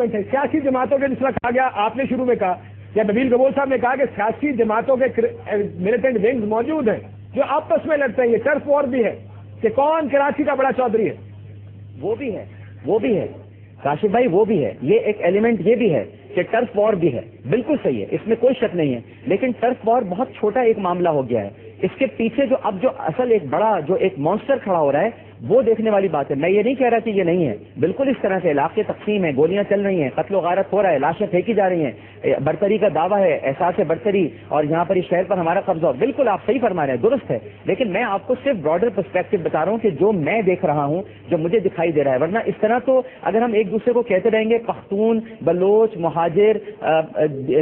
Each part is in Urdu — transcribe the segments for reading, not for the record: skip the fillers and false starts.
اسٹیٹمنٹ ہے. سیاسی جماعتوں کے جس طرح کہا گیا, آپ نے شروع میں کہا یا نبیل گبور صاحب نے کہا کہ سیاسی جماعتوں کے ملیٹنٹ ونگز موجود ہیں جو آپس میں لڑتے ہیں. یہ ٹرف وار بھی ہے کہ کون کراچی کا بڑا چودھری ہے. وہ بھی ہے کاشف بھائی, وہ بھی ہے. یہ ایک ایلیمنٹ یہ بھی ہے کہ ٹرف وار بھی ہے, بالکل صحیح ہے, اس میں کوئی شک نہیں ہے. لیکن ٹرف وار بہت چھوٹا ایک معاملہ ہو گیا ہے. اس کے پیچھے جو اصل ایک بڑا جو ایک مانسٹر کھڑا ہو رہا ہے وہ دیکھنے والی بات ہے. میں یہ نہیں کہہ رہا کہ یہ نہیں ہے, بالکل اس طرح سے علاقے تقسیم ہے, گولیاں چل رہی ہیں, قتل و غارت ہو رہا ہے, لاشیں پھینکی جا رہی ہیں, برتری کا دعویٰ ہے, احساس برتری, اور یہاں پر اس شہر پر ہمارا قبضہ ہو. بالکل آپ صحیح فرما رہے ہیں, درست ہے. لیکن میں آپ کو صرف براڈر پرسپیکٹو بتا رہا ہوں کہ جو میں دیکھ رہا ہوں, جو مجھے دکھائی دے رہا ہے. ورنہ اس طرح تو اگر ہم ایک دوسرے کو کہتے رہیں گے پختون, بلوچ, مہاجر,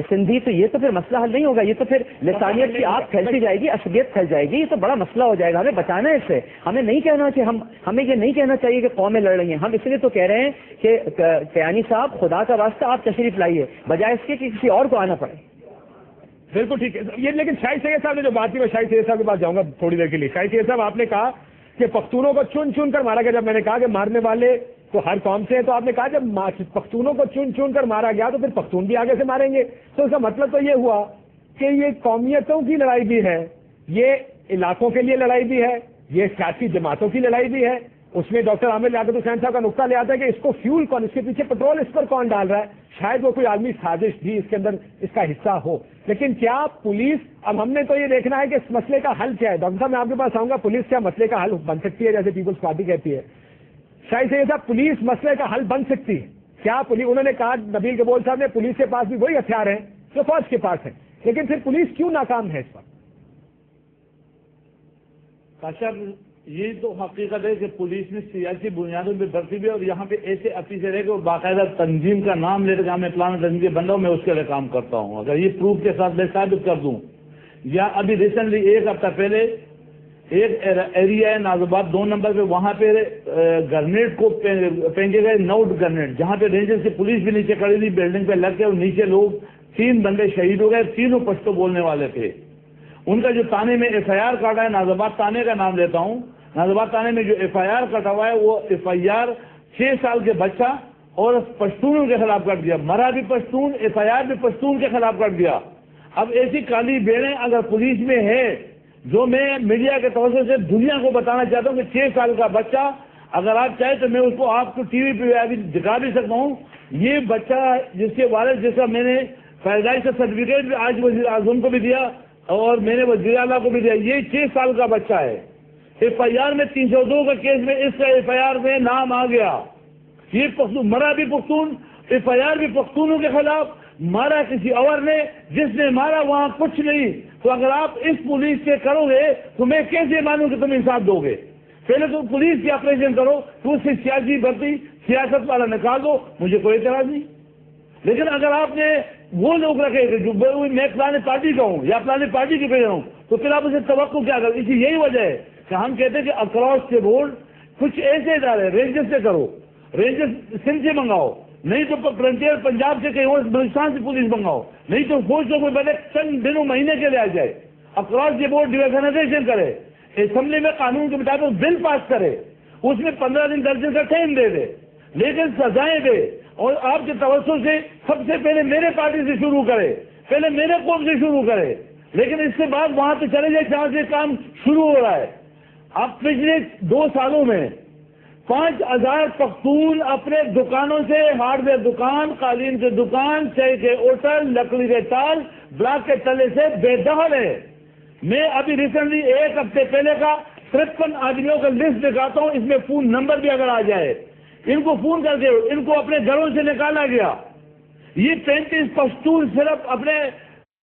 سندھی, تو یہ تو پھر مسئلہ حل نہیں ہوگا. یہ تو پھر لسانیت کی آگ پھیلتی جائے گی, عصبیت پھیل جائے گی. یہ تو بڑا مسئلہ ہو جائے گا. ہمیں بچانا ہے اس سے. ہمیں نہیں کہنا کہ ہمیں یہ نہیں کہنا چاہیے کہ قومیں لڑ رہی ہیں. ہم اس لیے تو کہہ رہے ہیں کہ کیانی صاحب خدا کا واسطہ آپ تشریف لائیے, بجائے اس کے کہ کسی اور کو آنا پڑے. بالکل ٹھیک ہے. یہ لیکن شاہد سید صاحب نے جو بات کی, میں شاہد سید صاحب کے پاس جاؤں گا تھوڑی دیر کے لیے. شاہد سید صاحب, آپ نے کہا کہ پختونوں کو چن چن کر مارا گیا. جب میں نے کہا کہ مارنے والے تو ہر قوم سے ہیں, تو آپ نے کہا جب پختونوں کو چن چن کر مارا گیا تو پھر پختون بھی آگے سے ماریں گے. تو اس کا مطلب تو یہ ہوا کہ یہ قومیتوں کی لڑائی بھی ہے, یہ علاقوں کے لیے لڑائی بھی ہے, یہ سیاسی جماعتوں کی لڑائی بھی ہے. اس میں ڈاکٹر عامر لیاقت حسین صاحب کا نقطہ لے آتا ہے کہ اس کو فیول کون, اس کے پیچھے پیٹرول اس پر کون ڈال رہا ہے. شاید وہ کوئی عالمی سازش بھی اس کے اندر اس کا حصہ ہو. لیکن کیا پولیس, اب ہم نے تو یہ دیکھنا ہے کہ اس مسئلے کا حل کیا ہے. ڈاکٹر صاحب میں آپ کے پاس آؤں گا, پولیس کیا مسئلے کا حل بن سکتی ہے جیسے پیپلز پارٹی کہتی ہے. شاید سے یہ صاحب, پولیس مسئلے کا حل بن سکتی ہے کیا؟ انہوں نے کہا, نبیل گبور صاحب نے, پولیس کے پاس بھی وہی ہتھیار ہیں جو فوج کے پاس ہیں, لیکن پھر پولیس کیوں ناکام ہے اس پر؟ یہ تو حقیقت ہے کہ پولیس نے سیاسی بنیادوں پہ بھرتی بھی, اور یہاں پہ ایسے افیسر ہے کہ وہ باقاعدہ تنظیم کا نام لے کر میں پلان تنظیم کے بندہ ہوں, میں اس کے لیے کام کرتا ہوں. اگر یہ پروف کے ساتھ میں ثابت کر دوں, یا ابھی ریسنٹلی ایک ہفتہ پہلے ایک ایریا ہے ناز آباد 2 نمبر پہ, وہاں پہ گرنیڈ کو پھینکے گئے, نوٹ گرنیڈ, جہاں پہ رینجر سے پولیس بھی نیچے کھڑی تھی, بلڈنگ پہ لگ کے, اور نیچے لوگ 3 بندے شہید ہو گئے, تینوں پشتو بولنے والے تھے. ان کا جو تانے میں ایف آئی آر کاٹا ہے, ناز آباد تانے کا نام لیتا ہوں, ناز آباد تانے میں جو ایف آئی آر کٹا ہوا ہے, وہ ایف آئی آر 6 سال کے بچہ اور پشتونوں کے خلاف کٹ دیا. مرا بھی پشتون, ایف آئی آر بھی پشتون کے خلاف کٹ دیا. اب ایسی کالی بیڑیں اگر پولیس میں ہے, جو میں میڈیا کے توسط سے دنیا کو بتانا چاہتا ہوں کہ 6 سال کا بچہ, اگر آپ چاہیں تو میں اس کو آپ کو ٹی وی پہ ابھی دکھا بھی سکتا ہوں. یہ بچہ جس کے والد جیسا میں نے پیدائش کا سرٹیفکیٹ بھی آج وزیر اعظم کو بھی دیا اور میں نے وزیر اعلیٰ کو بھی دیا, یہ 6 سال کا بچہ ہے. ایف آئی آر میں 302 کا کیس میں اس کا ایف آئی آر میں نام آ گیا. یہ پختون, مرا بھی پختون, ایف آئی آر بھی پختونوں کے خلاف, مارا کسی اور نے, جس نے مارا وہاں کچھ نہیں. تو اگر آپ اس پولیس سے کرو گے تو میں کیسے مانوں کہ تم انصاف دو گے؟ پہلے تو پولیس کی آپریشن کرو, تو اس سے سیاسی بھرتی, سیاست والا نکال دو, مجھے کوئی اعتراض نہیں. لیکن اگر آپ نے وہ لوگ رکھے کہ جو میں فلانے پارٹی کا ہوں یا فلانے پارٹی کے پیدا ہوں, تو پھر آپ اسے توقع کیا کریں؟ اسی یہی وجہ ہے کہ ہم کہتے ہیں کہ اکراس کے بورڈ کچھ ایسے ادارے رینجر سے کرو, رینجر سندھ سے منگاؤ, نہیں تو فرنٹیئر پنجاب سے کہیں اور بلوچستان سے پولیس منگاؤ, نہیں تو فوج کو کوئی بڑے چند دنوں مہینے کے لیے آ جائے. اکراس کے بورڈ ڈیویژنائزیشن کرے, اسمبلی میں قانون کے مطابق بل پاس کرے, اس میں 15 دن 10 دن کا ٹائم دے دے, لیکن سزائیں دے, اور آپ کے توسط سے سب سے پہلے میرے پارٹی سے شروع کرے, پہلے میرے قوم سے شروع کرے, لیکن اس کے بعد وہاں پہ چلے جائے جہاں سے کام شروع ہو رہا ہے. اب پچھلے 2 سالوں میں 5000 پختون اپنے دکانوں سے, ہارڈ ویئر دکان, قالین کی دکان, چائے کے ہوٹل, لکڑی کے تال, بلاک کے تلے سے بے دخل ہے. میں ابھی ریسنٹلی 1 ہفتے پہلے کا 53 آدمیوں کا لسٹ دکھاتا ہوں, اس میں فون نمبر بھی اگر آ جائے, ان کو فون کر کے ان کو اپنے گھروں سے نکالا گیا. یہ 35 پشتون صرف اپنے